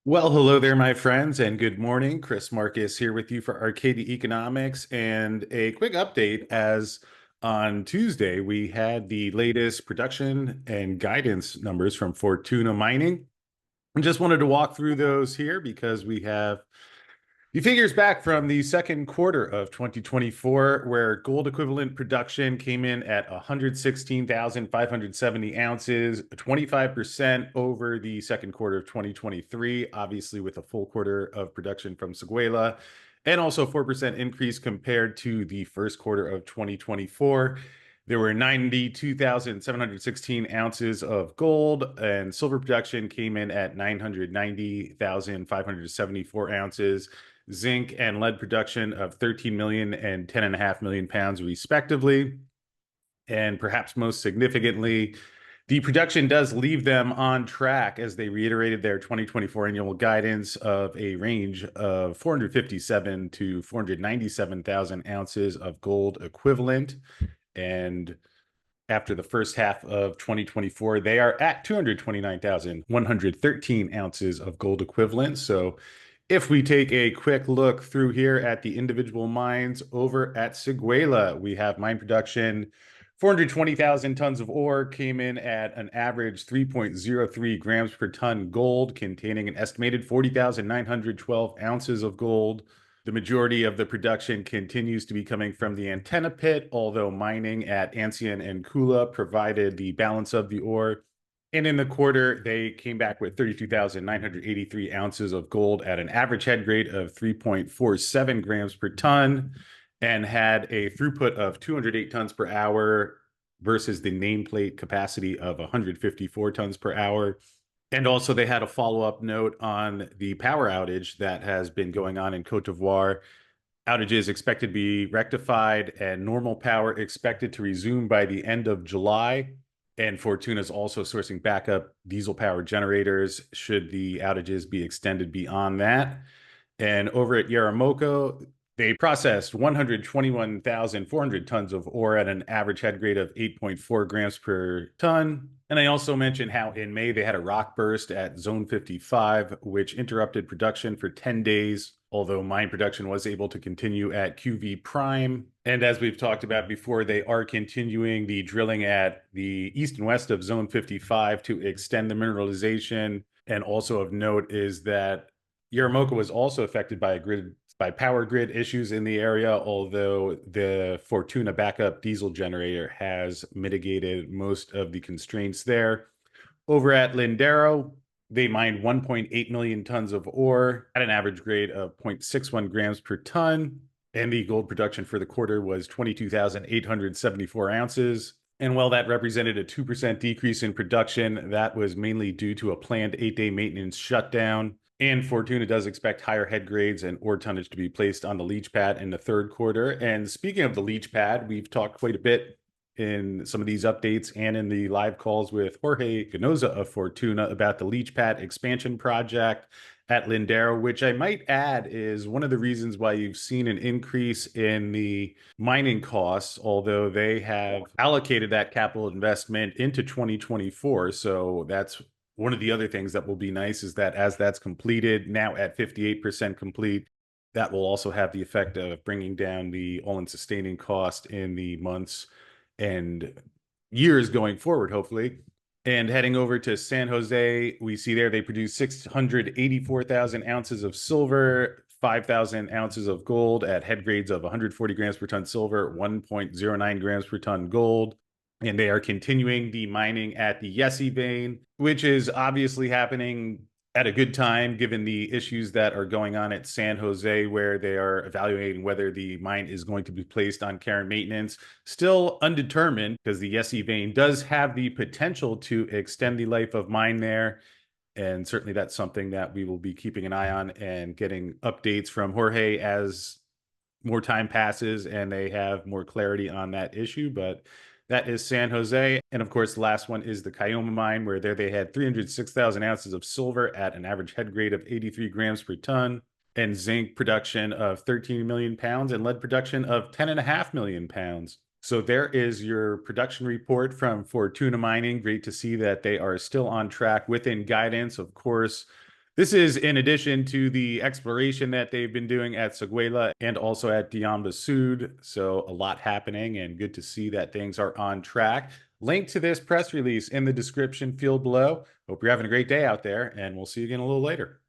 Well, hello there, my friends, and good morning. Chris Marcus here with you for Arcadia Economics, and a quick update as on Tuesday, we had the latest production and guidance numbers from Fortuna Mining. I just wanted to walk through those here because we have the figures back from the second quarter of 2024, where gold equivalent production came in at 116,570 ounces, 25% over the second quarter of 2023, obviously with a full quarter of production from Séguéla, and also a 4% increase compared to the first quarter of 2024. There were 92,716 ounces of gold, and silver production came in at 990,574 ounces. Zinc and lead production of 13 million and 10.5 million pounds, respectively. And perhaps most significantly, the production does leave them on track as they reiterated their 2024 annual guidance of a range of 457 to 497,000 ounces of gold equivalent. And after the first half of 2024, they are at 229,113 ounces of gold equivalent. So if we take a quick look through here at the individual mines over at Séguéla, we have mine production, 420,000 tons of ore came in at an average 3.03 grams per ton gold, containing an estimated 40,912 ounces of gold. The majority of the production continues to be coming from the Antenna pit, although mining at Ancien and Kula provided the balance of the ore. And in the quarter, they came back with 32,983 ounces of gold at an average head grade of 3.47 grams per ton and had a throughput of 208 tons per hour versus the nameplate capacity of 154 tons per hour. And also, they had a follow-up note on the power outage that has been going on in Côte d'Ivoire. Outages expected to be rectified and normal power expected to resume by the end of July. And Fortuna is also sourcing backup diesel power generators should the outages be extended beyond that. And over at Yaramoko, they processed 121,400 tons of ore at an average head grade of 8.4 grams per ton. And I also mentioned how in May they had a rock burst at Zone 55, which interrupted production for 10 days, although mine production was able to continue at QV Prime. And as we've talked about before, they are continuing the drilling at the east and west of Zone 55 to extend the mineralization. And also of note is that Yaramoko was also affected by power grid issues in the area, although the Fortuna backup diesel generator has mitigated most of the constraints there. Over at Lindero, they mined 1.8 million tons of ore at an average grade of 0.61 grams per ton, and the gold production for the quarter was 22,874 ounces. And while that represented a 2% decrease in production, that was mainly due to a planned 8-day maintenance shutdown. And Fortuna does expect higher head grades and ore tonnage to be placed on the leach pad in the third quarter. And speaking of the leach pad, we've talked quite a bit in some of these updates and in the live calls with Jorge Ganoza of Fortuna about the leach pad expansion project at Lindero, which I might add is one of the reasons why you've seen an increase in the mining costs, although they have allocated that capital investment into 2024. So that's one of the other things that will be nice is that as that's completed, now at 58% complete, that will also have the effect of bringing down the all-in sustaining cost in the months and years going forward, hopefully. And heading over to San Jose, we see there they produced 684,000 ounces of silver, 5,000 ounces of gold at head grades of 140 grams per ton silver, 1.09 grams per ton gold. And they are continuing the mining at the Yessi vein, which is obviously happening at a good time given the issues that are going on at San Jose, where they are evaluating whether the mine is going to be placed on care and maintenance. Still undetermined because the Yessi vein does have the potential to extend the life of mine there. And certainly that's something that we will be keeping an eye on and getting updates from Jorge as more time passes and they have more clarity on that issue. But that is San Jose. And of course, the last one is the Caylloma mine, where there they had 306,000 ounces of silver at an average head grade of 83 grams per ton, and zinc production of 13 million pounds and lead production of 10.5 million pounds. So there is your production report from Fortuna Mining. Great to see that they are still on track within guidance. Of course, This is in addition to the exploration that they've been doing at Séguéla and also at Diamba Sud. So a lot happening and good to see that things are on track. Link to this press release in the description field below. Hope you're having a great day out there, and we'll see you again a little later.